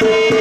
Yeah.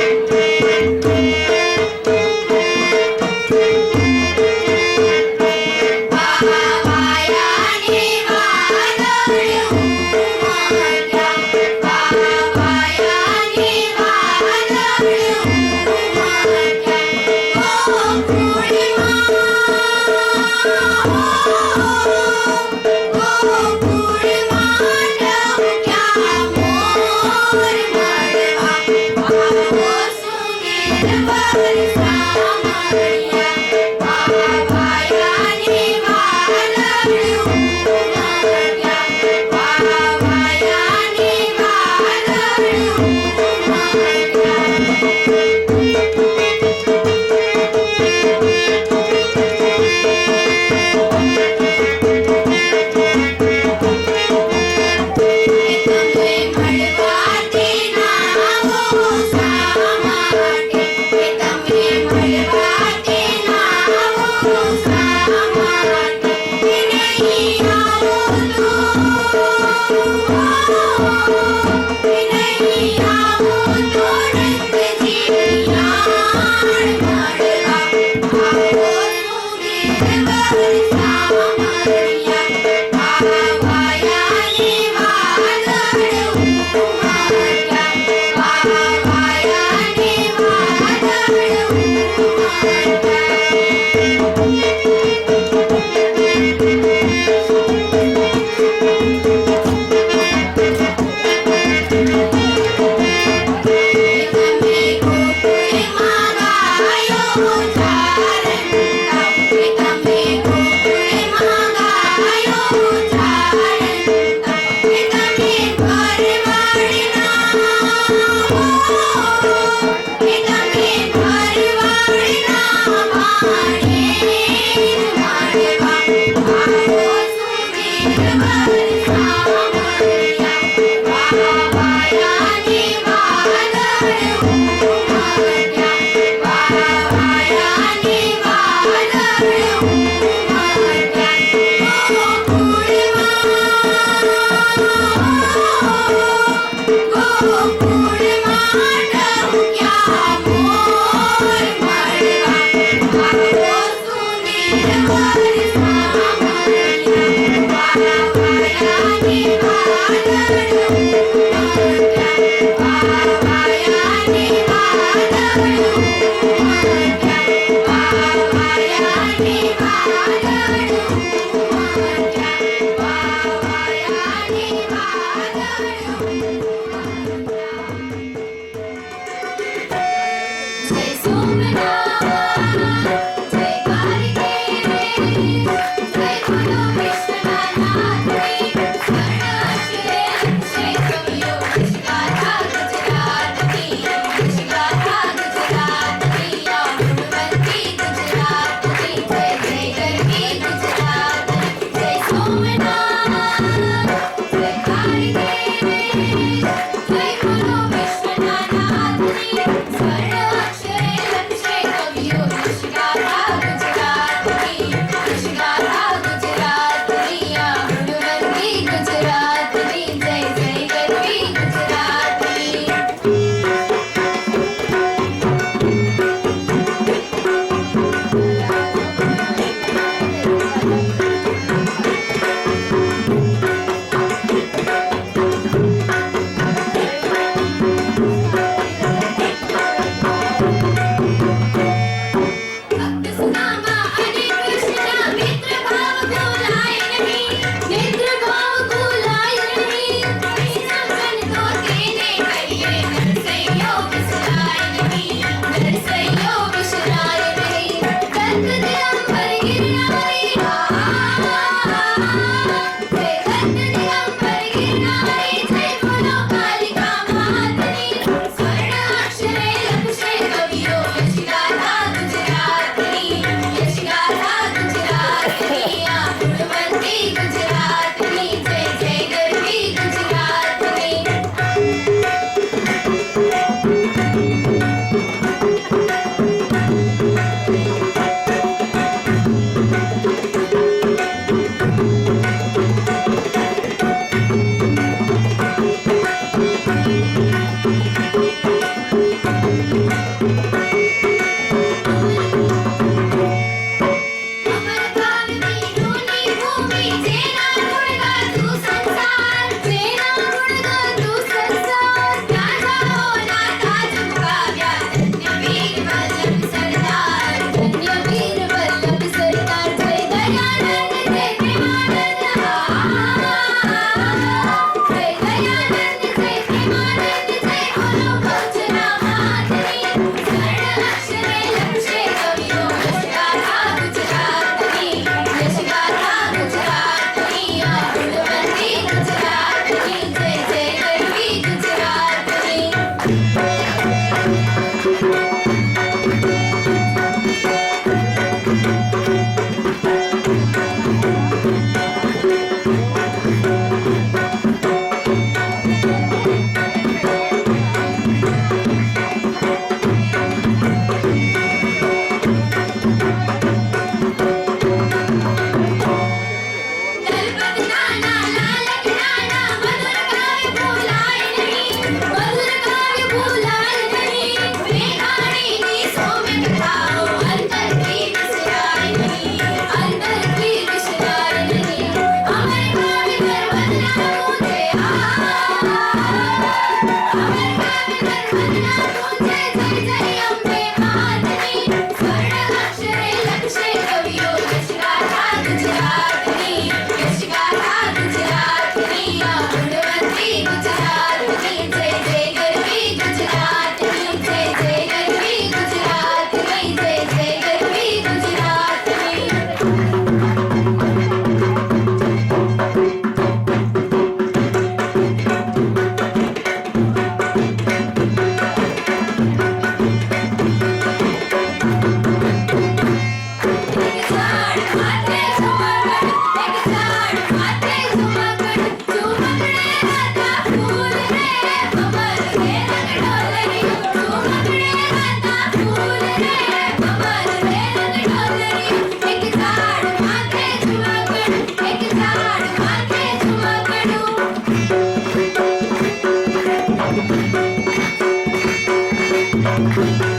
Thank you.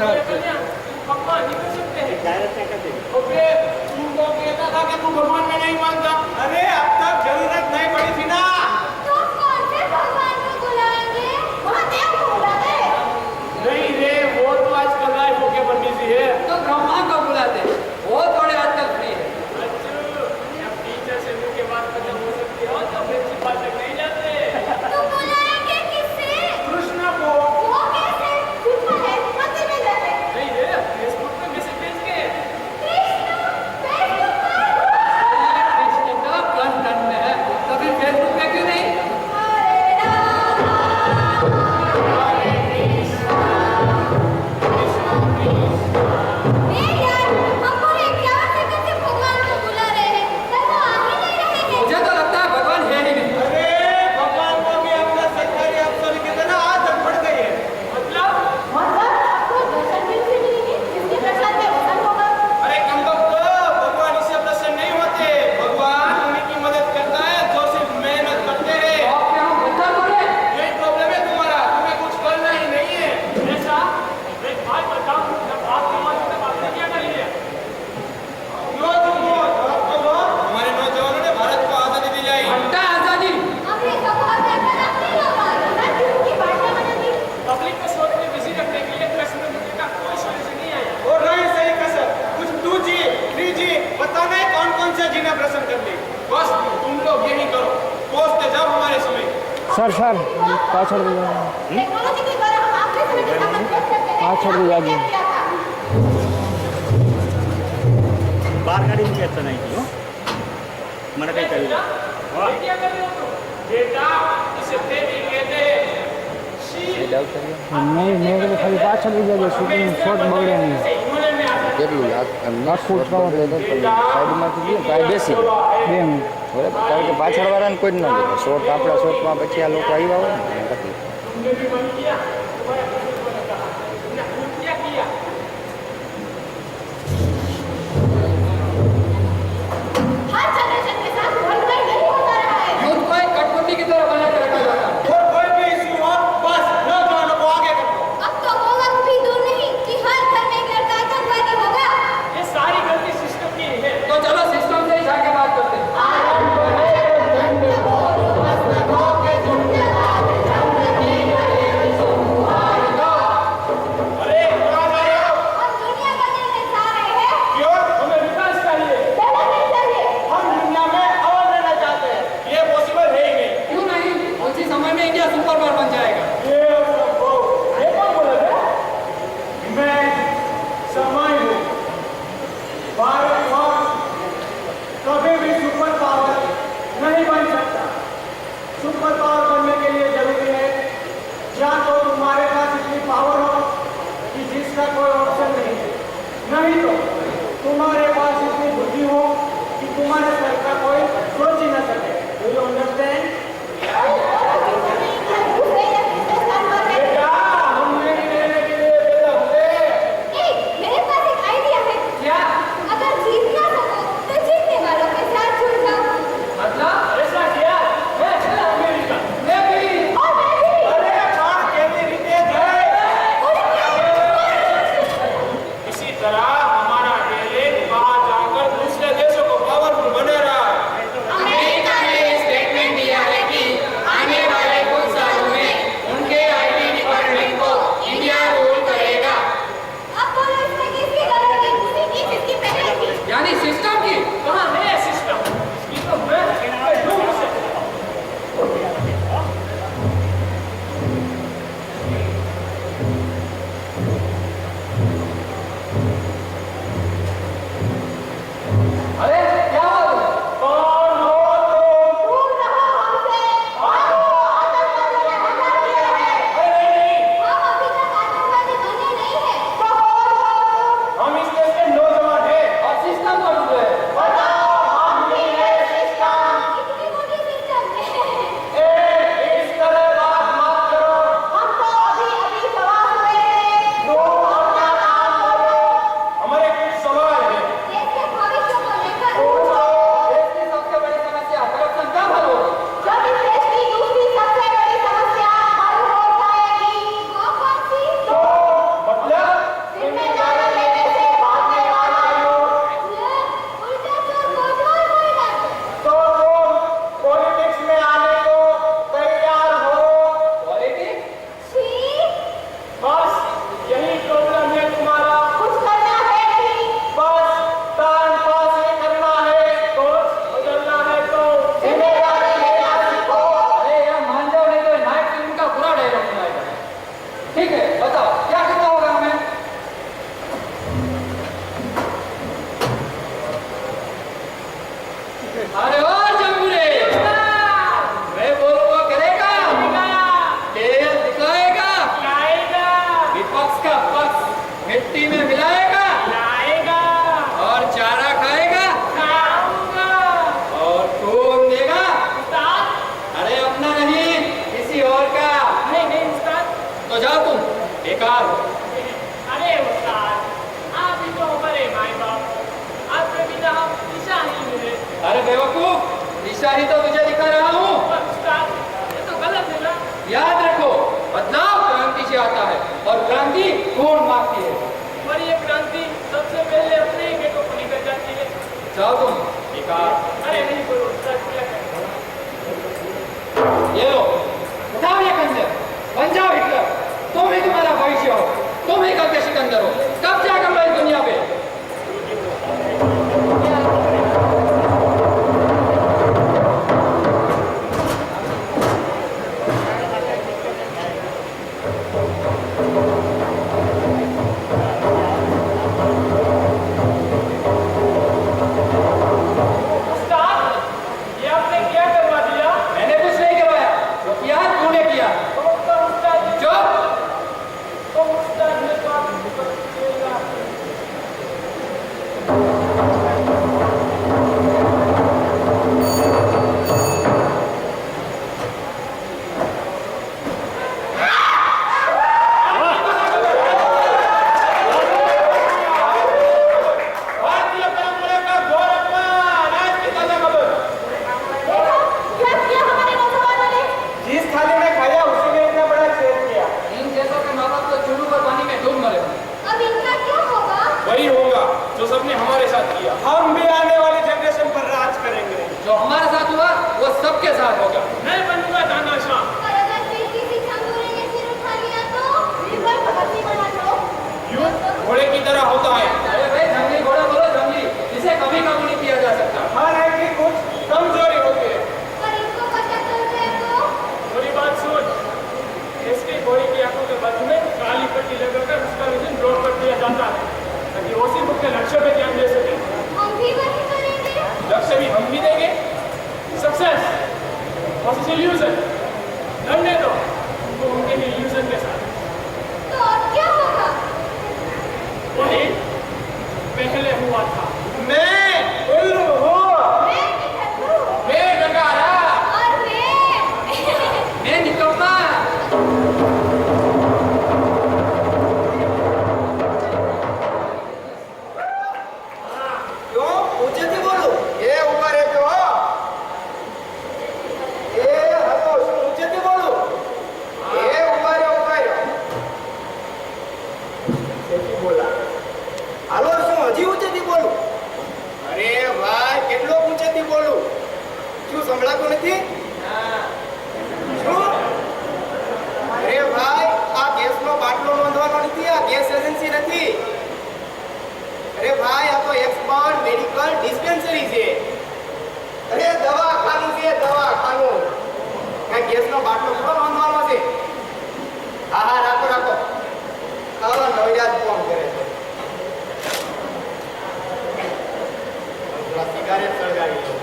भगवान नहीं कर सकते हैं। ओके, तुमको कहता था कि तुम भगवान में नहीं मानता। अरे अब तक जरूरत नहीं पड़ी थी ना। तो कौन से भगवान को बुलाएंगे? महादेव को बुलाते? नहीं रे, वो तो आजकल लाइफ होके बंदी सी है। तो ब्रह्मा को बुलाते, वो थोड़े आजकल फ्री है। अच्छा, अब टीचर से मुझे बात खत्म हो सकती है तो प्रिंसिपल तक नहीं जाते। तो बुलाएंगे किससे? कृष्ण को। वो कैसे? सिंपल है, मंदिर में जाते। नहीं रे, फेसबुक पे मैसेज भेज के। कृष्ण, फेसबुक पर? कृष्ण का प्लस टन में है, तो फिर फेसबुक पे क्यों नहीं? हरे राम, हरे कृष्ण, कृष्ण कृष्ण। ए यार, हम पूरे 11 सेकंड से भगवान को बुला रहे हैं, पर वो आ ही नहीं रहे हैं। मुझे तो लगता है भगवान है ही नहीं। अरे भगवान को भी अपना सरकारी अफसर की तरह आदत पड़ गई है। मतलब आपको दर्शन भी मिलेंगे, जिसके प्रसाद में वसन होगा। अरे कम वक्त भगवान इससे प्रसन्न नहीं होते। भगवान उन्हीं की मदद करता है जो सिर्फ मेहनत करते हैं। आप क्या हम बच्चा बोले? यही प्रॉब्लम है तुम्हारा, तुम्हें कुछ करना ही नहीं है। ऐसा एक बात बताऊं, जब आप कमाते तब आपने क्या कर लिया? लो तुम हो, जवाब तो लो। हमारे नौजवानों ने भारत को आजादी दिलाई। घंटा आजादी। हमने भगवान का नाम नहीं होगा, ना उनकी भाषा बना दी। पब्लिक को सोच में बिजी रखने के लिए प्रश्न पूछने का कोई सॉल्यूशन नहीं आया। और नहीं सही कसर, कुछ 2G 3G पता नहीं कौन कौन सा जी ने प्रश्न कर ली। बस तुम लोग यही करो, पहुंचते जाओ हमारे समय। सर पाछड़ दीजिए। टेक्नोलॉजी के द्वारा हम आपके समय के साथ देख सकते हैं। पाछड़ दीजिए आगे। बार गाड़ी मुझे अच्छा नहीं की हो मैंने कहीं कही ये क्या कर रहे हो तुम? बेटा, इसे ट्रेनिंग कहते हैं। नहीं मेरे को खाली पाछड़ दीजिए, शूटिंग शॉट बगड़े नहीं કેટલું નાખવું જ ન હોય તો સાઈડમાંથી જઈએ તો આ બેસી જાય 2 મિનિટ બરાબર, કારણ કે પાછળવાળાને કોઈ જ ન દેખાય. શોટ આપણા શોટમાં પછી આ લોકો આવ્યા હોય ને એને તકલીફ. तुमने भी मन किया, तुम्हारा प्रिंसिपल ने कहा, तुमने खुद क्या किया? हर जनरेशन के साथ वर्ल्ड नहीं होता रहा है। यूथ को एक कठपुतली की तरह बना के रखा जाता है। और कोई भी इश्यू हो, बस नौजवानों को आगे कर दो। अब तो वो वक्त भी दूर नहीं कि हर घर में एक लड़का आतंकवादी होगा। ये सारी गलती सिस्टम की है। तो चलो सिस्टम से ही जाके बात करते हैं। आरंभ है धन्य बोलो मस्त हो के झुंड लाल झंड मिट्टी में मिलाएगा लाएगा, और चारा खाएगा खाऊंगा। और खून देगा। उस्ताद, अरे अपना नहीं, किसी और का। नहीं नहीं उस्ताद। तो जाओ तुम, बेकार हो। अरे उस्ताद, आप ही तो हमारे माए बाप, आपके बिना हम दिशा नहीं मिले। अरे बेवकूफ, दिशा ही तो तुझे दिखा रहा हूँ। पर उस्ताद, ये तो गलत है ना। याद रखो, बदलाव क्रांति से आता है और क्रांति खून मांगती है। और ये क्रांति सबसे पहले अपने ही गेटों को निकल जाती है। जाओ तुम, बेकार। अरे नहीं करो उस्ताद, क्या करें? ये लो, उठाओ ये खंजर, बन जाओ हिटलर। तुम ही तुम्हारा भविष्य हो, तुम ही कल के सिकंदर हो। कब्जा कर लो इस दुनिया पे। उस्ताद, ये आपने क्या करवा दिया? मैंने कुछ नहीं करवाया, जो किया तूने किया। तो उस्ताद ने चुप। तो उस्ताद ने तो आपको बताया। भारतीय परंपरा का घोर अपमान, आज की ताजा खबर। देखो क्या किया हमारे नौजवानों ने। जिस थाली में खाया उसी में इतना बड़ा छेद किया। इन जैसों के माँ बाप तो चूल्हू पर पानी में डूब मरे। अब इनका क्या होगा। वही होगा जो सबने हमारे साथ किया। हम भी आने वाली जनरेशन पर राज करेंगे। जो हमारे साथ हुआ वो सबके साथ होगा। मैं बनूंगा तानाशाह। और अगर फिर किसी चंदूरे ने सिर उठा लिया तो निर्भय भगत सिंह बना लो। युद्ध घोड़े की तरह होता है। अरे भाई, जंगली घोड़ा बोलो जंगली, इसे कभी काबू नहीं किया जा सकता। हर है कि कुछ कमजोरी होती है। पर इनको पता चल जाए तो। थोड़ी बात सुन। इसके घोड़े की आंखों के बाजू में काली पट्टी लगाकर उसका विजन रोड पर दिया जाता है ताकि वो सिर्फ अपने लक्ष्य पे ध्यान दे सके। हम भी वही करेंगे। लक्ष्य भी हम भी देंगे। सक्सेस वर्सेस इल्यूजन, लड़ने दो तो उनके लिए इल्यूजन के साथ। तो अब क्या होगा। वही पहले हुआ था। मैं उल्लू हूँ। मैं निकलूं। मैं डकारा, और मैं मैं निकम्मा। क्यों ऊंचे से बोलो। ये ऊपर है क्यों? ये हलो ऊंचे से बोलो। ये ऊपर है ऊपर। सेठी बोला। હાલો શું હજી ઊંચેથી બોલું? અરે ભાઈ કેટલો ઊંચેથી બોલું? શું સંભળાતું નથી? શું? અરે ભાઈ આ ગેસનો બાટલો નોંધવાનો નથી, આ ગેસ એજન્સી નથી. અરે ભાઈ આ તો એક્સપર્ટ મેડિકલ ડિસ્પેન્સરી છે. અરે દવાખાનું છે, દવાખાનું. કાંઈ ગેસનો બાટલો થોડો નોંધવાનો છે? હા હા રાખો રાખો. આવા નવજાત ફોન કરે છે. સિગારેટ સળગાવી લો.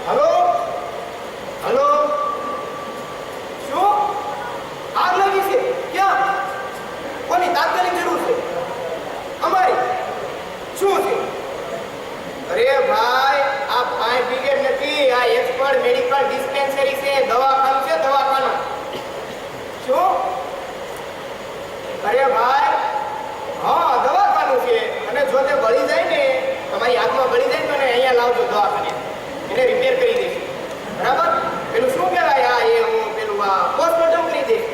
હલો હલો શું આગ લાગી છે? ક્યાં? કોની તાત્કાલિક જરૂર છે? અમારી શું છે? અરે ભાઈ આ ફાયર બ્રિગેડ નથી, આ એક્સપર્ટ મેડિકલ ડિસ્પેન્સરી છે, દવાખાનું છે, દવાખાનું. શું? અરે ભાઈ હા દવાખાનું છે અને જો તે બળી જાય ને, તમારી આંખમાં બળી જાય તો ને અહીંયા લાવજો દવાખાને, એને રિપેર કરી દઈશું. બરાબર? પેલું શું કહેવાય આ એ હું પેલું આ પોસ્ટમોર્ટમ કરી દઈશ.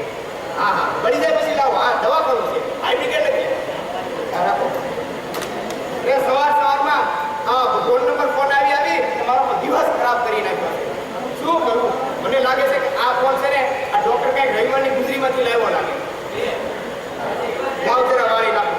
હા હા બળી જાય પછી લાવો. હા દવાખાનું છે, ફાયર બ્રિગેડ નથી. હા રાખો. એ સવારમાં ફોન નંબર ફોન આવી તમારો દિવસ ખરાબ કરી નાખ્યો છે. શું કરું? મને લાગે છે કે આ ફોન છે ને આ ડોક્ટર કઈ રવિવારની ગુજરીમાંથી લાવ્યો લાગે. લાવ જરા વાળી નાખો.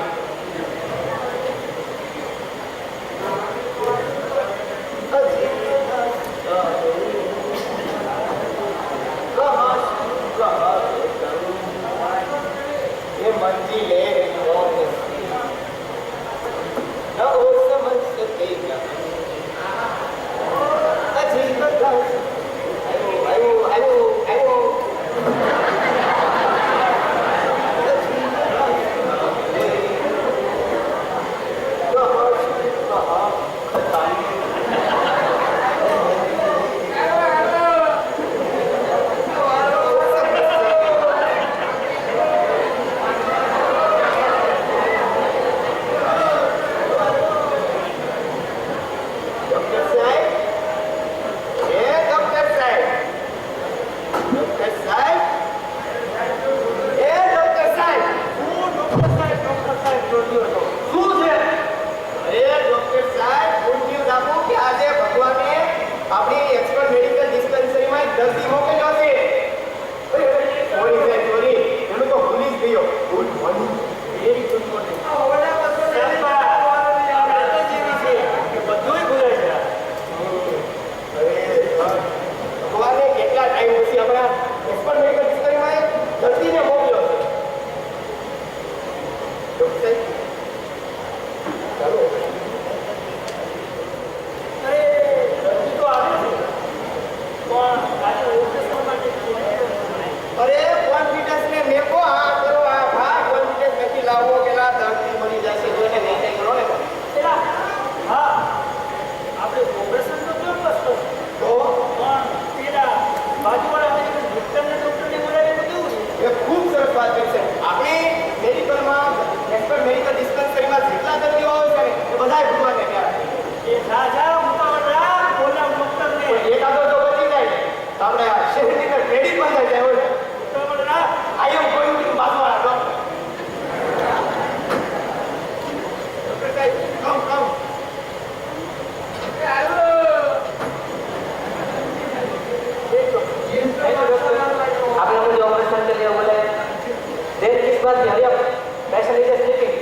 એ મન જલ્દી મોકલ્યો છે. સોરી છે સોરી, એનું તો ભૂલી જ ગયો. Good morning. Very good morning. ભગવાને કેટલા ટાઈમ પછી આપણા એક્સપર્ટ મેડિકલ ડિસ્કવરીમાં એક દર્દીને મોકલ્યો છે. ડોક્ટર ચાલો. અરે દર્દી તો આવે છે પણ આજે ઓપરેશન માટે અરે કોન્ફિડન્સને મેકો આ કરો આ ભાઈ કોન્ફિડન્સ નથી લાવવો પેલા દર્દી મરી જશે જોઈને નહીં કરો ને પેલા હા આપણે ઓપરેશન તો કેમ બસતો તો પણ પેલા બાજુવાળા ડોક્ટરને બોલાવીને કેવું એ ખૂબ સરસ વાત છે. આપણે મેડિકલમાં એક્સપર્ટ મેડિકલ ડિસ્પેન્સરીમાં જેટલા દર્દીઓ આવે છે ને એ બધાય ભગવાનને પ્યારા એ રાજા ઉતાવળા બોલા ડોક્ટરને એકાદો તો બચી જાય તો આપણે આ શહેરની અંદર ક્રેડિટ પણ થઈ જાય હોય ઉતાવળા આઈ એમ ગોઈંગ ટુ બાજુવાળા ડોક્ટર સાહેબ કમ आप लोग मुझे ऑपरेशन के लिए बोले देर किस बात की हरिया पैसा लीजिए स्लीपिंग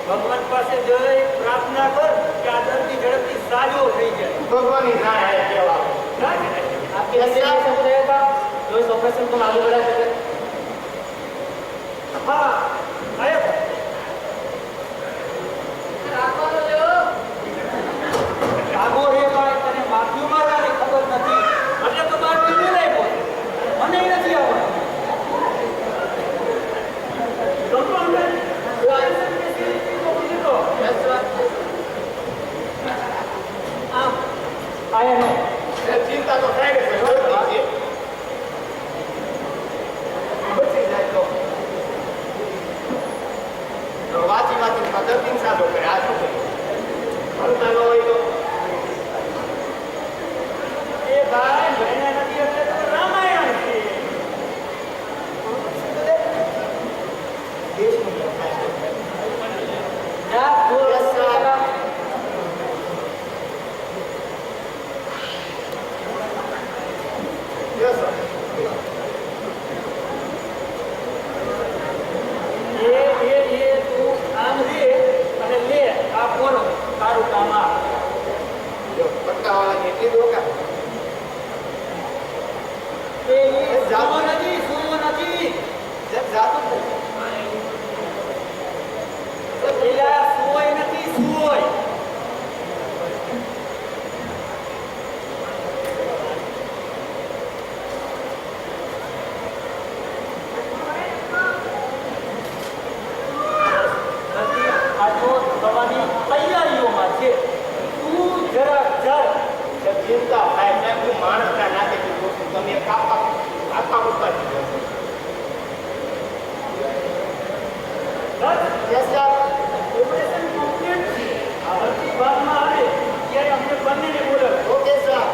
ભગવાન પાસે જઈ પ્રાર્થના કર કે આ દર્દી ઝડપથી સાજો થઈ જાય. ભગવાનની ના હે કેવા आपके अंदर ये सब रहेगा जो इस ऑपरेशन को आगे बढ़ा सके. हाँ आया આગો રે ભાઈ તને માથું મારવાની ખબર નથી એટલે તો બાર પીવું નહીં બોલ મને નથી આવડતું. આયા નહીં ચિંતા તો થાય છે બચી જાય તો વાંચી વાંચી દર્દી સાદો કરે આ શું છે ભણતા ન હોય તો એ ભાઈ ભણ્યા નથી એટલે તો રામાયણ છે દેશની જા ચિંતા થાય હું માણસના નાતે તમે કાપા ઉપર યસ સર ઓપરેશન કમ્પ્લીટ છે આ હરતી ભાગમાં આવે ત્યારે અમને બંનેને બોલો. Okay sir.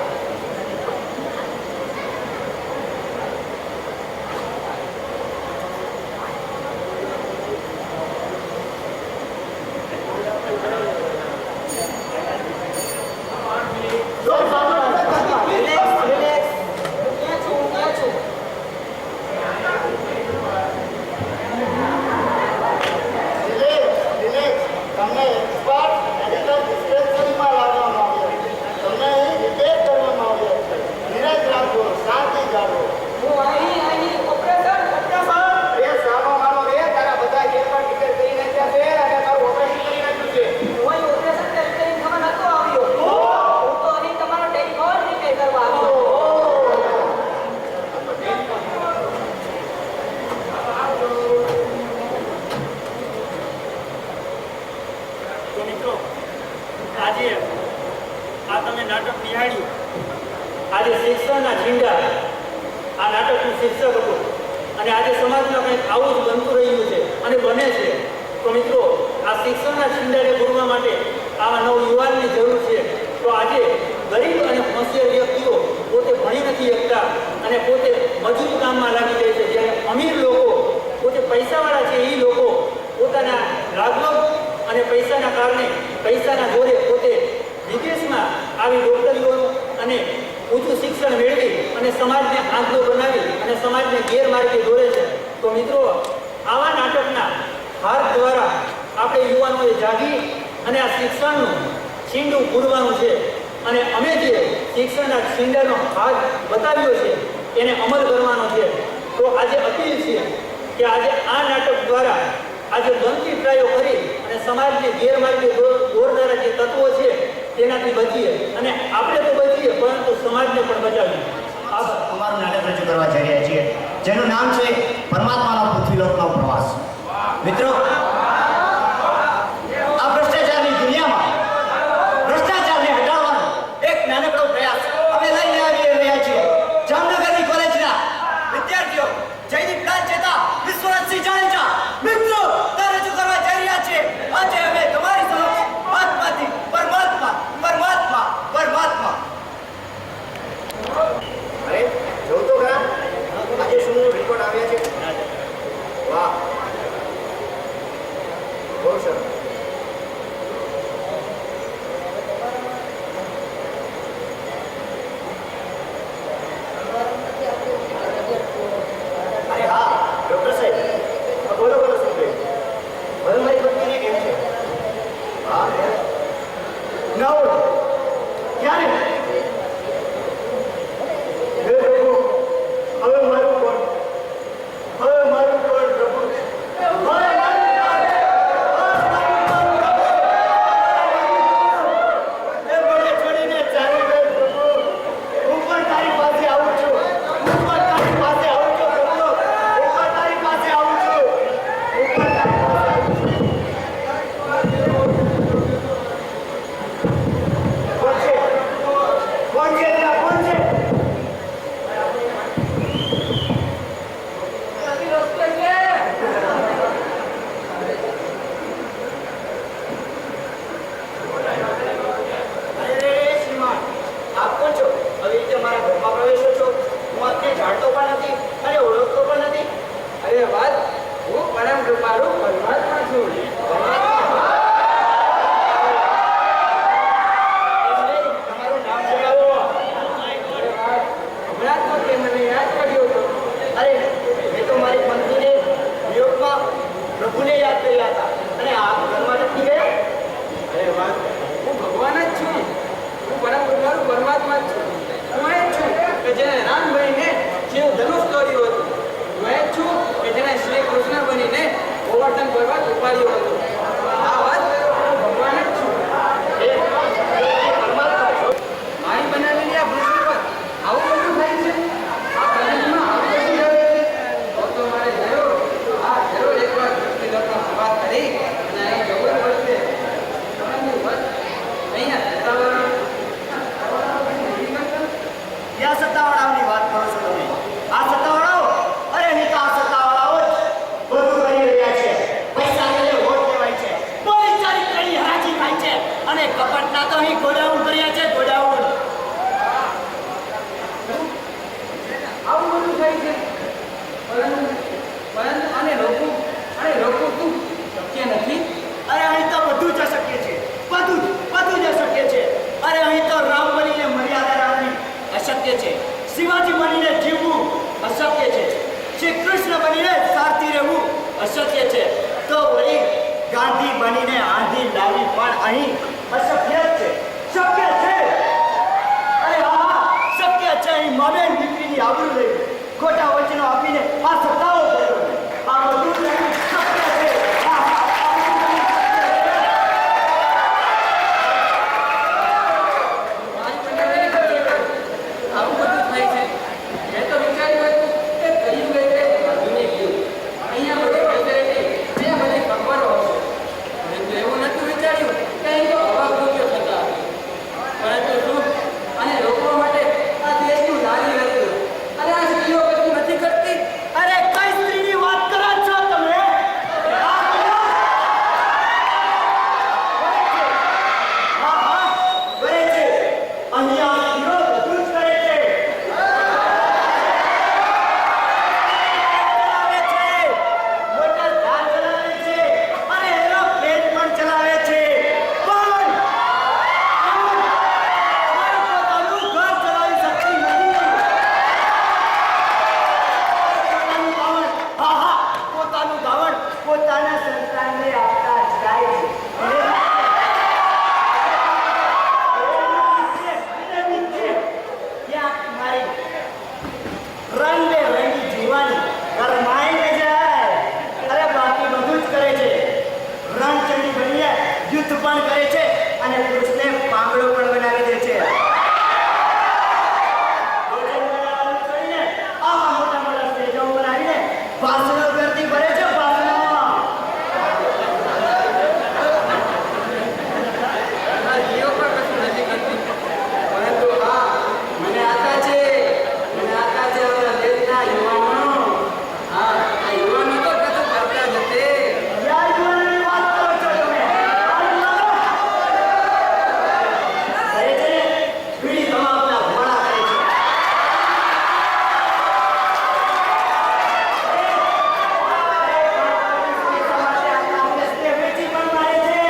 તો મિત્રો આજે આ તમે નાટક નિહાળ્યું. આજે શિક્ષણના ઝીંડા આ નાટકનું શીર્ષક હતું અને આજે સમાજમાં કંઈક આવું જ બનતું રહ્યું છે અને બને છે. તો મિત્રો આ શિક્ષણના ઝીંડાને પૂરવા માટે આવા નવયુવાનની જરૂર છે. તો આજે ગરીબ અને હોશિયાર વ્યક્તિઓ પોતે ભણી નથી શકતા અને પોતે મજૂરી કામમાં લાગી જાય છે, જ્યારે અમીર લોકો પોતે પૈસાવાળા છે એ લોકો પોતાના લાગવગ અને પૈસાના કારણે પૈસાના જોરે પોતે વિદેશમાં આવી ડોક્ટરીઓનું અને ઊંચું શિક્ષણ મેળવી અને સમાજને આંધળો બનાવી અને સમાજને ગેરમાર્ગે દોરે છે. તો મિત્રો આવા નાટકના હાથ દ્વારા આપણે યુવાનોએ જાગી અને આ શિક્ષણનું છીંડું પૂરવાનું છે અને અમે જે શિક્ષણના છીંડાનો હાથ બતાવ્યો છે એને અમલ કરવાનો છે. તો આજે અપીલ છે કે આજે આ નાટક દ્વારા આજે બનતી ટ્રાયો કરી અને સમાજને ગેરમાર્ગે દોરનારા જે તત્વો છે તેનાથી બચીએ અને આપણે તો બચીએ પરંતુ સમાજને પણ બચાવીએ. આભાર. અમારું નાટક રજૂ કરવા જઈ રહ્યા છીએ જેનું નામ છે પરમાત્માનો પૃથ્વીલોકનો પ્રવાસ. મિત્રો આ ભ્રષ્ટાચારની દુનિયામાં ભ્રષ્ટાચારને હટાવવાનો એક નાનકડો પ્રયાસ અમે લઈને આવી રહ્યા છીએ. જામનગરની કોલેજના વિદ્યાર્થીઓ જયદીપ ચેતા, વિશ્વનાથસિંહ જાડેજા મિત્રો રજૂ કરવા જઈ રહ્યા છે. આજે અમે તમારી સમક્ષ આત્માથી પરમાત્મા પરમાત્મા પરમાત્મા. અરે જોઉં તો ખરા આજે શું રિપોર્ટ આવ્યા છે. વાહ, બહુ સરસ. અરે હા ડોક્ટર સાહેબ, બોલો બોલો શું કહ્યું? હવે મારી પત્નીને કેમ છે? હા ના બોલો ક્યારે? હે પ્રભુ, હવે મારું કોણ? હવે મારું કોણ પ્રભુ? હવે મારું કોણ? એ મને છોડીને ચાલી ગઈ પ્રભુ. હું પણ તારી પાસે આવું છું. હું પણ તારી પાસે આવું છું પ્રભુ. હું પણ તારી પાસે આવું છું. હું પણ તારી પાસે આવું છું. કોણ છે? કોણ છે ત્યાં? કોણ છે? અરે શ્રીમાન, આપ કોણ છો? હવે રીતે મારા ઘરમાં પ્રવેશો છો? હું આપને જાણતો પણ નથી અને ઓળખતો પણ નથી. અરે વાત, હું પરમ કૃપાળુ પરમાત્મા છું. તમારું નામ જણાવો. હમણાં તો તે મને યાદ કર્યો હતો. અરે મેં તો મારી પત્નીને વિયોગમાં પ્રભુને યાદ કર્યા હતા અને આપ ઘરમાં નથી ગયા. અરે વાત, હું ભગવાન જ છું. હું પરમ કૃપાળુ પરમાત્મા જ છું. હું એ જ છું કે જેને રામ બનીને શિવ ધનુષ દોર્યું હતું. હું એ જ છું કે જેને શ્રી કૃષ્ણ બનીને ગોવર્ધન પર્વત ઉપાડ્યો હતો. આ વાત હું ભગવાન જ છું. એ પરમાત્મા છો. મારી બનાવેલી આ પૃથ્વી પર આવું બધું થાય છે. આ પ્રપંચમાં આવું બધું થાય છે. તો મારે જરૂર એકવાર પૃથ્વીલોકમાં વાત કરી અને અહીં જવું પડશે. પરંતુ બસ અહીંયા સત્તાવાળા ક્યાં સત્તાવાળાઓની વાત કરો છો તમે? આ સત્તાવાળાઓ? અરે નહીં તો આ સત્તાવાળાઓ જ બધું કરી રહ્યા છે. પૈસા લઈને વોટ લેવાય છે, પોલીસ ચારિત્રની હરાજી થાય છે અને કપટના તો અહીં ગોડાઉન કર્યા છે. ગોડાઉન. આવું બધું થાય છે. પરંતુ આને રોકવું શું શક્ય નથી? અરે અહીં તો બધું જ અશક્ય છે. બધું જ અશક્ય છે. અરે અહીં તો રામ બનીને મર્યાદા રાખવી અશક્ય છે. શિવાજી બનીને જીવવું અશક્ય છે. શ્રી કૃષ્ણ બનીને સારથી રહેવું અશક્ય છે. તો વળી ગાંધી બનીને આંધી લાવવી પણ અહીં અશક્ય જ છે. શક્ય છે. અરે હા, શક્ય છે. અહીં મામેન દીકરીની આબરૂ લેવી, ખોટા વચનો આપીને આ સત્તાઓ ફેરવવી, આ બધું જ અહીં શક્ય છે. હા, હા, આ બધું જ અહીં શક્ય છે. મારી બનાવેલી પૃથ્વી પર આવું બધું થાય છે. મેં તો વિચાર્યું હતું કે કયું ગઈ કે આધુનિક યુગ. અહીંયા બધી ફેસિલિટી, અહીંયા બધી ખબરો હશે. મેં તો એવું નહોતું વિચાર્યું પણ કરે છે અને પુરુષને પાંગડો પણ બનાવી દે છે. ભોજન બનાવવાનું છોડીને આવા મોટા મોટા સ્ટેજો ઉપર આવીને ભાષણો કરતી ફરે છે, ભાષણો. આ જીઓ પર કશું નથી કરતી, પરંતુ હા, મને આશા છે આપણા દેશના યુવાનો, હા, આ યુવાનો તો કશું કરતા જ હશે. યાર, યુવાનોની વાત કરો છો તમે? આ યુવાનો કરે છે ને, બીડી તમાકુના ઘોડા કરે છે. પૈસા માટે આપણા દેશને વેચી પણ મારે છે.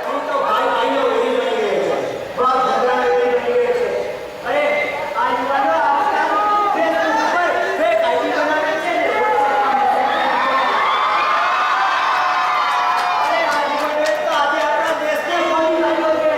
હું તો ભાઈ ભાઈનો વેરી બની ગયો છે, બાપ દીકરાનો વેરી બની ગયો છે. અરે આ યુવાનો આજકાલ ફેસબુક ઉપર ફેક આઈડી બનાવે છે ને અરે આ યુવાનોએ તો આજે આપણા દેશને ખોલી નાખ્યો છે.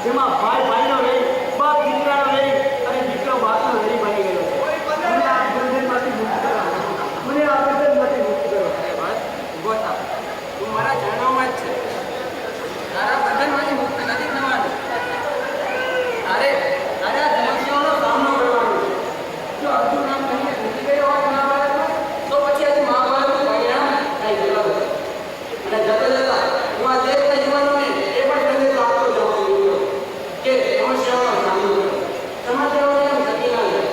જેમાં ભાઈ ભાઈનો વેરી, બાપ દીકરાનો વેરી અને દીકરો બાપનો વેરી બની ગયો છે. મને આ બંધનમાંથી મુક્ત કરો. મને આ બંધનમાંથી મુક્ત કરો. ઉભો થા, તું મારા ચરણોમાં જ છે. તારા બંધનમાંથી મુક્ત નથી થવાનું. તારે આ સમસ્યાઓનો સામનો કરવાનો છે. જો અર્જુન આમ કરીને જીતી ગયો હોત મહાભારતમાં, તો પછી આજે મહાભારતનું પરિણામ થઈ ગયું હોત. અને જતા જતા હું આ દેશના યુવાનોને એ પણ સંદેશો આપતો જાઉં છું કે સમસ્યાઓનો સામનો કરો. સમસ્યાઓને એમ થતી ના જાય.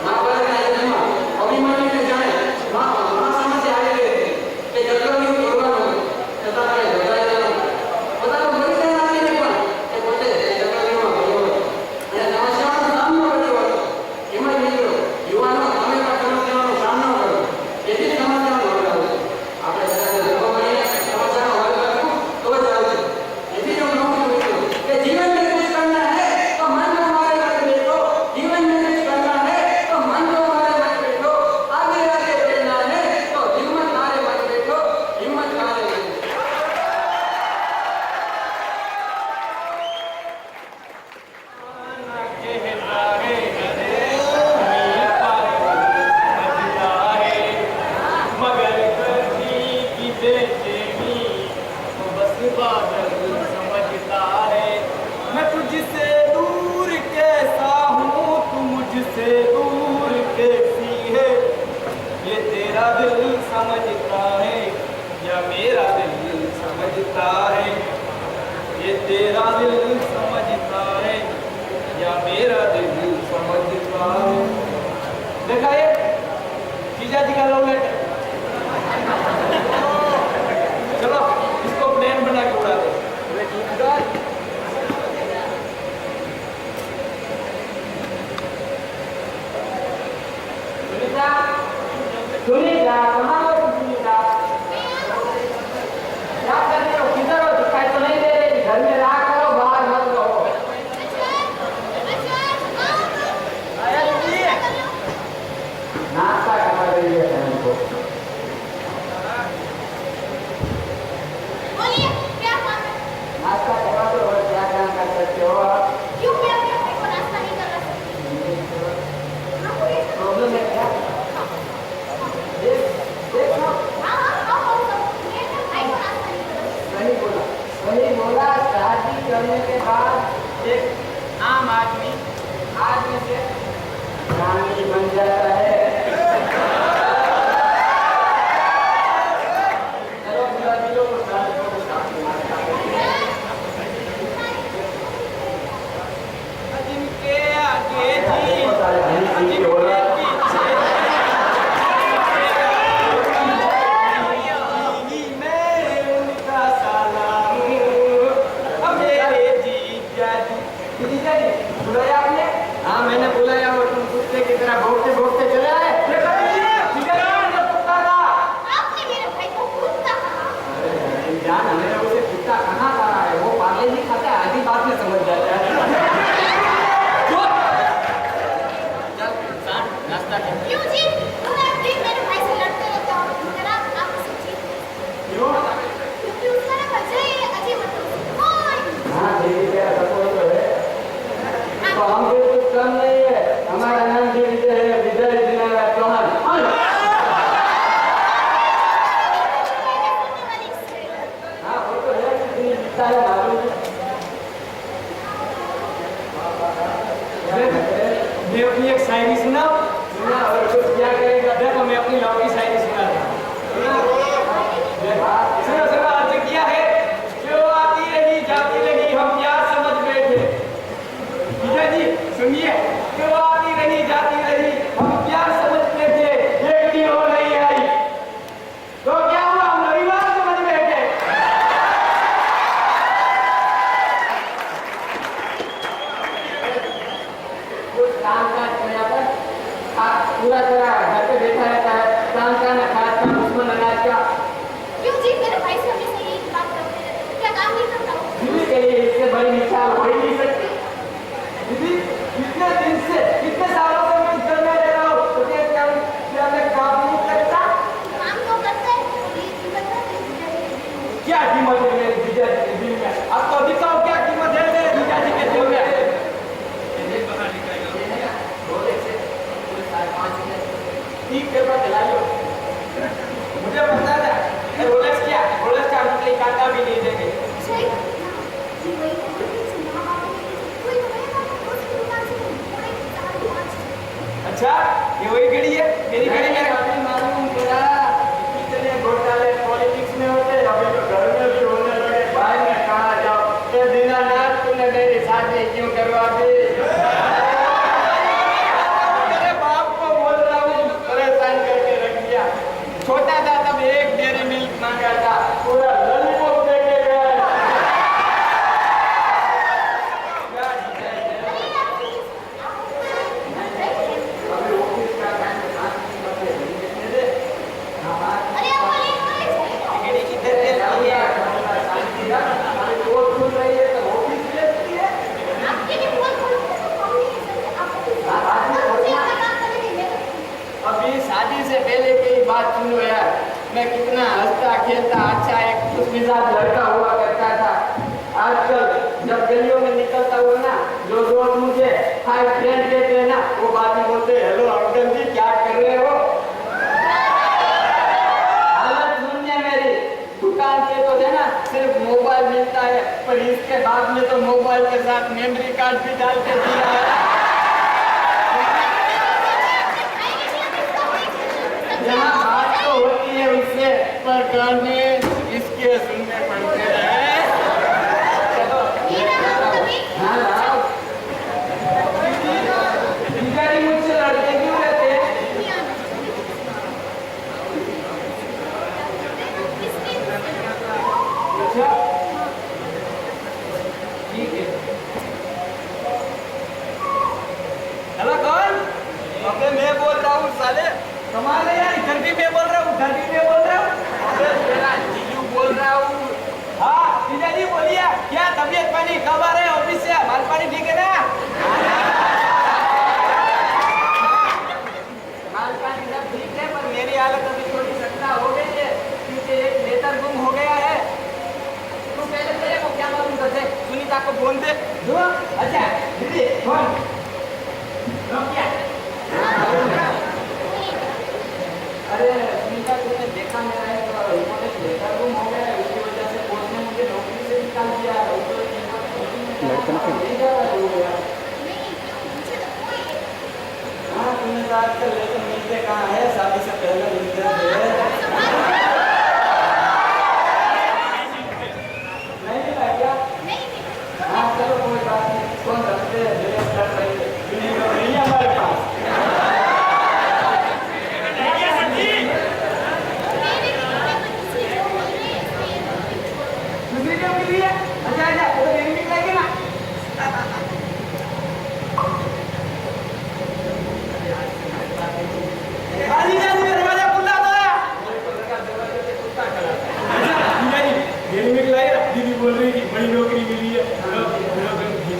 મહાભારતના યુદ્ધમાં અભિમન્યુને જાણે મહાસમસ્યા આવી ગઈ હતી કે ચક્રવ્યૂહ તોડવાનો હતો, છતાં કાંઈ જોડાયેલો નહોતો. પોતાનું બલિદાન આપીને પણ એ પોતે ચક્રવ્યૂહમાં ગયો હતો અને સમસ્યાઓનો સામનો કર્યો હતો. એમ જ મિત્રો, યુવાનો તમે પણ સમસ્યાઓનો સામનો કરો. એથી જ સમસ્યાઓનો હલ આવશે. આપણે સાથે લોકો મળીને સમસ્યાનો હલ કરશું તો જ આવશે. એથી જ હું કહું છું મિત્રો કે જીવન में कुछ करना है तो मन को मारे मत बैठो. जीवन में कुछ करना है तो मन को मारे मत बैठो. आगे आगे बढ़ना है तो हिम्मत हारे मत बैठो. हिम्मत हारे मत बैठो. मगर करनी की बेचैनी तो बस बादल समझता है. मैं तुझसे दूर कैसा हूँ, तू मुझसे दूर कैसी है. ये तेरा दिल समझता है या मेरा दिल समझता है. ये तेरा दिल समझता है या मेरा दिल समझता है. देखा ये जीजा जी का लव लेटर. चलो इसको प्लेन बना के उड़ा दो. सुनीता, कहाँ हो तुम सुनीता? क्या कर रही हो? किधर हो? दिखाई तो नहीं दे रही. घर में रहा करो, बाहर मत रहो. आया दीदी? नाश्ता करा रही है हमको. बोलिए, क्या काम है? नाश्ता करा दो और क्या काम कर सकते हो आप? क्यों मैं अपने भाई को नाश्ता नहीं करवा सकती? हाँ, बोलिए। प्रॉब्लम है क्या? देखो, हाँ, हाँ, हाँ, बोल दो। मैं अपने भाई को नाश्ता नहीं करवा सकती। सही बोला. शादी करने के बाद एक आम आदमी से रानी बन जाता है. चलो बुला दिलो को शादी को शादी मारता है. जिनके आगे जी मैं उनका साला हूँ. अब मेरे बुलाया आपने? हाँ मैंने बुलाया और तुम कुत्ते की तरह भौंकते भौंकते चले आए। आपने मेरे भाई को कुत्ता कहा। जान मैंने उसे कुत्ता कहाँ कहा है, वो पागल नहीं खाता है, आधी बात में समझ जाता है। चल सांड नाश्ता कर। क्यों जी? पूरा दिन मेरे भाई से लड़ते रहते हो। मगर आप उसे जीत नहीं सकते। क्यों? क्योंकि उसका ना अजय मतलब कौन? हाँ ठीक है, सबको तो है। तो हम भी कुछ कम नहीं है, हमारा नाम भी विजय है, विजय दिनारा चौहान। हाँ वो तो है, कितनी जीता है मालूम है। मैं अपनी एक शायरी सुनाऊं? सुना और कुछ क्या करेगा, देखो मैं अपनी लौकी शायरी सुनाता हूं। सुनो सुनो, अर्ज किया है, जो आती रही जाती रही हम क्या समझ बैठे। विजय जी सुनिए, जो आती रही जाती रही हम क्या समझ बैठे, एक दिन हो नहीं आई तो क्या हुआ, हम रविवार समझ बैठे। कुछ काम काज करने पर पूरा तरह घर पे बैठा रहता है, काम का ना खास का दुश्मन अनाज का। क्यों जी? मेरे भाई से हमेशा यही बात करते रहते हो। क्या काम नहीं करता हो? दीदी के लिए इससे बड़ी मिसाल हो ही नहीं सकती। दीदी कितने दिन से, कितने सालों से मैं घर में रह रहा हूँ, तो क्या मैं काम नहीं करता? काम तो करते हैं, ये कीमत है मेरी। क्या कीमत है मेरे जीजा जी के दिल में? अब तो दिखाओ क्या कीमत है मेरे जीजा जी के दिल में। ठीक पेपर दिलाइयो, मुझे पता था रोलेक्स क्या, रोलेक्स का हमको एक कांटा भी नहीं देंगे। सही? ये वही है ना, कि माँ बाप ने कोई नहीं ना, उसकी दुकान से कोई 4-5। अच्छा ये वही घड़ी है, मेरी घड़ी मेरे अभी मालूम पड़ा कितने घोटाले पॉलिटिक्स में होते हैं, अभी तो घर में भी होने लगे। भाई मैं कहाँ जाऊँ, ये दीनानाथ तूने मेरी शादी क्यों करवा दी? मेरे बाप को बोल रहा हूँ, परेशान करके रख दिया। छोटा था तब एक डेयरी मिल्क मांगा था, पूरा लॉलीपॉप देके गया। अभी ऑफिस का टाइम है, 5 मिनट में देखने दे। अरे आप बोले घड़ी की देर देर नहीं है, हमारी कोट खुल रही है तो ऑफिस लेती है। आपके लिए बोल बोल के सब काम नहीं है सर। आप मुझे अपना काम करने दीजिए। अभी शादी से पहले की बात सुनो यार, मैं कितना हंसता खेलता अच्छा एक खुशमिजाज लड़का हुआ करता था। आजकल जब गलियों में निकलता हुआ ना, जो दोस्त मुझे हाय फ्रेंड कहते हैं ना, वो बात में बोलते हेलो अंकल जी क्या कर रहे हो। हालत सुनिए मेरी, दुकान के तो है ना सिर्फ मोबाइल मिलता है, पर इसके बाद में तो मोबाइल के साथ मेमोरी कार्ड भी डाल के दिया है। यहाँ बात तो होती है उससे, पर गाने इसके सुनने पड़ते हैं। चलो हाँ लाओ। भिखारी मुझसे लड़ते क्यों रहते हैं? अच्छा ठीक है। हेलो कौन? अबे मैं बोल रहा हूँ साले, कमाल है यार, इधर भी मैं बोल रहा हूँ, उधर भी मैं बोल रहा हूँ। अबे तेरा जीजू बोल रहा हूँ। हाँ जीजा जी बोलिए, क्या तबीयत पानी कब आ रहे हैं ऑफिस से? माल पानी ठीक है ना? माल पानी सब ठीक है, पर मेरी हालत अभी थोड़ी सख्ता हो गई है, क्योंकि एक नेतर गुम हो गया है। तू पहले तेरे को क्या मालूम करते? सुनीता को फोन दे दो। अच्छा दीदी फोन क्या? अरे सुनीता तुमने देखा मेरा एक इम्पोर्टेंट लेटर गुम हो गया है, उसकी वजह से कोर्ट ने मुझे नौकरी से निकाल दिया है। हाँ तुमने तो आजकल लेकिन मिलते कहाँ है, शादी से पहले मिलते थे। नहीं मिला क्या? हाँ चलो कोई बात नहीं, फोन रखते हैं, मेरे कर रही है, नहीं है हमारे पास। दूसरी क्यों मिली है? अच्छा अच्छा, तो मेरी निकलेगी ना।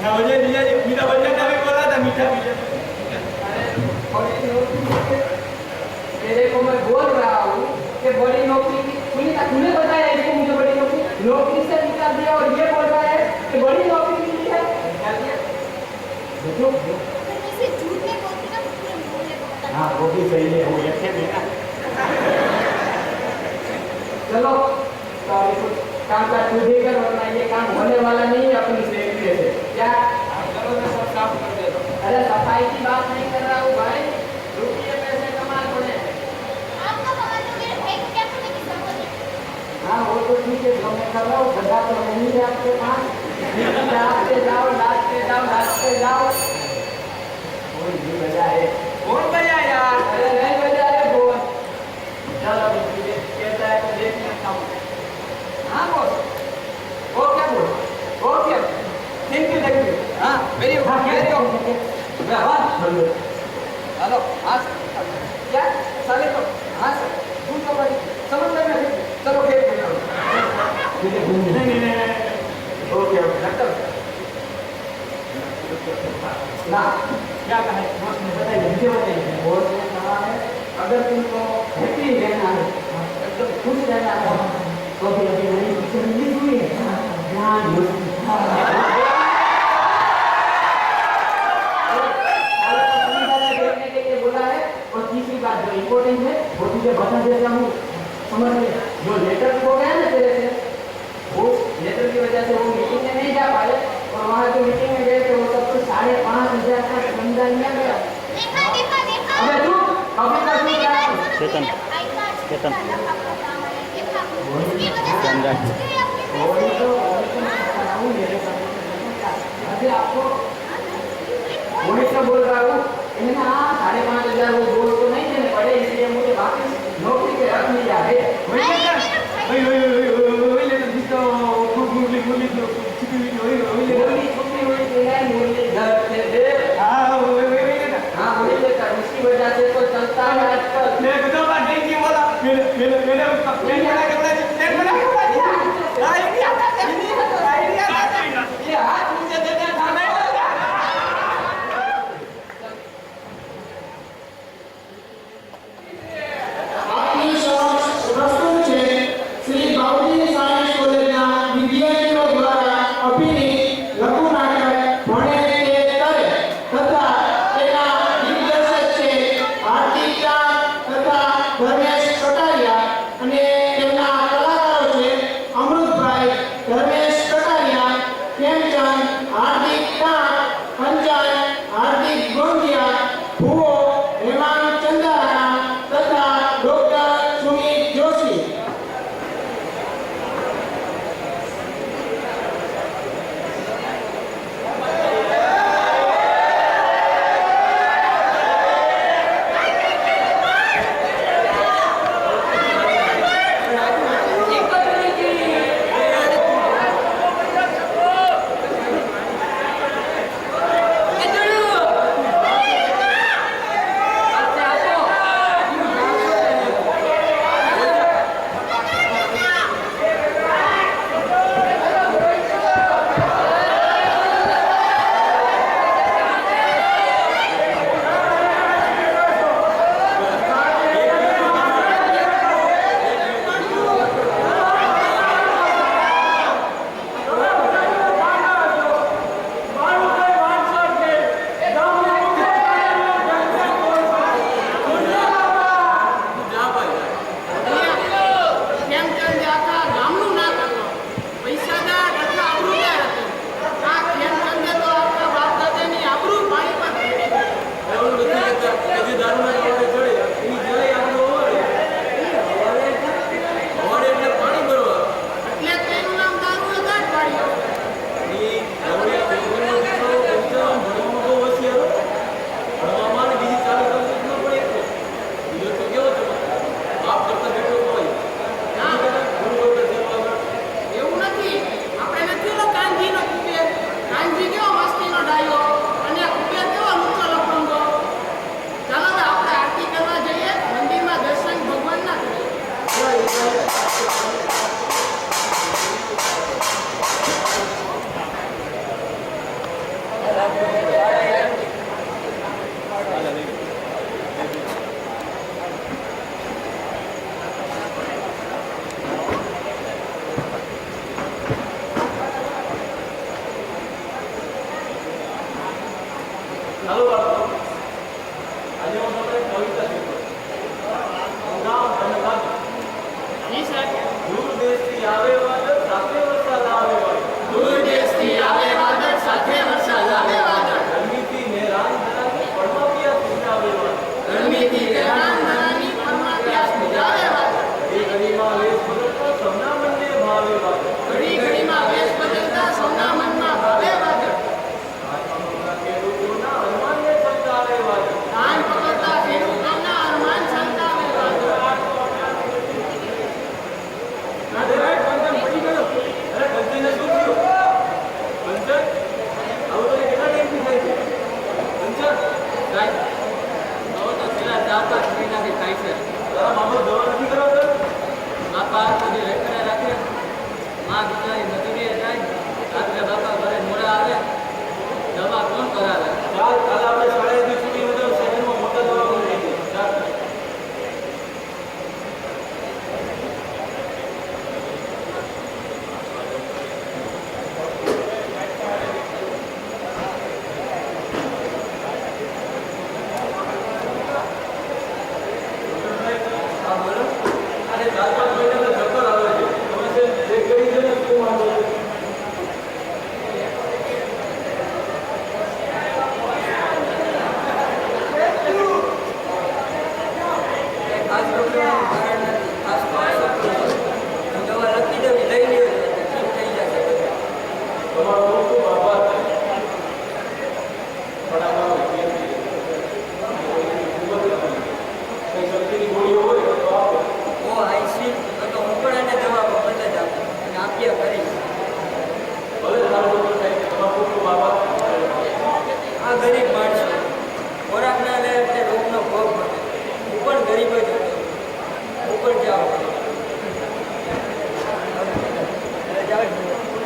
मीठा भजिया दिया जी, मीठा भजिया का भी बोला था मीठा भजिया। तेरे को मैं बोल रहा हूँ कि बड़ी नौकरी की तूने बताया इसको मुझे बड़ी नौकरी से निकाल दिया और ये बोल रहा है कि बड़ी नौकरी मिली है। क्या दिया? देखो अगर किसी झूठ नहीं बोलती ना तो पूरे मोहल्ले को बता हाँ वो भी सही है, वो ऐसे भी ना। चलो तो अभी कुछ काम का तू भी कर, वरना ये काम होने वाला नहीं है अपनी सेफ्टी से। क्या चलो मैं सब काम कर देता हूँ। अरे सफाई की बात नहीं कर रहा हूँ भाई, रुपये पैसे कमा पड़े। आपका कमाल तो मेरे भाई को क्या करने की जरूरत है? हाँ वो तो ठीक है, जो मैं कर रहा हूँ गधा तो नहीं है आपके पास। लादते जाओ लादते जाओ लादते जाओ। कोई भी वजह है? कौन बजा यार? अरे नहीं वजह है बोल। चलो तुझे कहता है तो देख लेता हूँ। हाँ बोल, वो क्या बोल, वो क्या, थैंक यू हाँ वेरी गुड हेलो हाँ क्या साले तो हाँ सर तू तो बड़ी समझ में नहीं। चलो खेल नहीं ओके ओके डॉक्टर ना क्या कहा है बॉस ने बताइए, मुझे बताइए। बॉस ने कहा है अगर तुमको हैप्पी रहना है, एकदम खुश रहना है तो भी अभी नई पिक्चर रिलीज हुई है ध्यान देखने के लिए बोला है। और तीसरी बात जो इम्पोर्टेंट है वो तुझे बता देता हूँ, समझ ले। जो लेटर हो गया ना तेरे से, वो लेटर की वजह से वो मीटिंग में नहीं जा पाए और वहाँ जो मीटिंग में गए थे वो सब कुछ 5,500 का धंधा लिया गया। देखा देखा देखा अबे तू अबे तक तू क्या चेतन, चेतन। इसकी वजह से चंदा। आप बच गए अपने वही तो पैसे। मेरे साथ अभी आपको वही तो बोल रहा हूँ इन्हें। हाँ 5,500 वो दोस्त को नहीं देने पड़े, इसलिए मुझे वापस नौकरी पे रख लिया है। वही ले तो गुली गुली तो चिपी वही गोली छुपी हुई थी ना, मुरली घर से दे। हाँ वही लेना। हाँ वही लेकर उसकी वजह से तो चलता है आजकल। मैं तो बात नहीं की बोला मेरे बना के बना ये हाथ मुझे देना था नहीं। આપની સમક્ષ પ્રસ્તુત છે શ્રી ચાલો બાળકો, આજે હું તમને કવિતા શીખવું. નામ અને વાક્ય. જી સાહેબ. દૂર દેશથી આવે વાદળ, સાથે વરસાદ આવે વાદળ. દૂર દેશથી આવે વાદળ, સાથે વરસાદ આવે વાદળ. ગરમીથી હેરાન થનારી પડવા પ્યાસ બુઝાવે વાદળ. ગરમીથી હેરાન થનારી પરમાં પ્યાસ બુઝાવે વાદળ. એ ઘડીમાં વેશ બદલતા સૌના મનને ભાવે વાદળ. ઘડી ઘડીમાં વેશ બદલતા સૌના મનમાં ભાવે વાદળ. હાથમાં ખેડૂતોના અરમાનને સમજાવે વાદળ. ધાન પકડતા ખેડૂતોના અરમાન સંતાવે વાદળ. અરે કંચન પડી ગયો. અરે કંચનને શું થયું? કંચન, આવું તને કેટલા ટાઈમથી થાય છે? કંચન, સાહેબ હવે તો છેલ્લા 4-5 મહિનાથી થાય છે. તારા મામા દવા નથી કરાવતા? બાપા સુધી રેકડે રાખે, માં બિચારી મજૂરીએ જાય, રાત્રે બાપા ઘરે મોડા આવે, દવા કોણ કરાવે? ચાલ, કાલે આપણે શાળાએથી છૂટી વગર શહેરમાં મોટા દવાખાને જઈએ. ચાલ. હા, બોલો. અરે 4-5 મહિનાનો ચક્કર આવે છે. તમે જે ચેક કરી છે ને શું વાંધો છે? ખાસ ડૉક્ટરનું કારણ નથી, ખાસ પાસ હું દવા લખી દઉં, લઈ લ્યો ઠીક થઈ જશે. તમારો ખૂબ ખૂબ આભાર. પણ અમારો વિદ્યાર્થી ખૂબ જ કંઈ શક્તિની ગોળીઓ હોય તો આપો. ઓ આઈસી તો હું પણ એને દવા મફત જ આપું અને આપ્યા કરીશ. ભલે સારું ડૉક્ટર સાહેબ, તમારો ખૂબ ખૂબ આભાર. આ ગરીબ માણસો ખોરાકના લે એટલે રોગનો ભોગ બને. હું પણ ગરીબ જ હતો, હું પણ જાઉં. કેમ છે?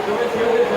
તમે છેવટે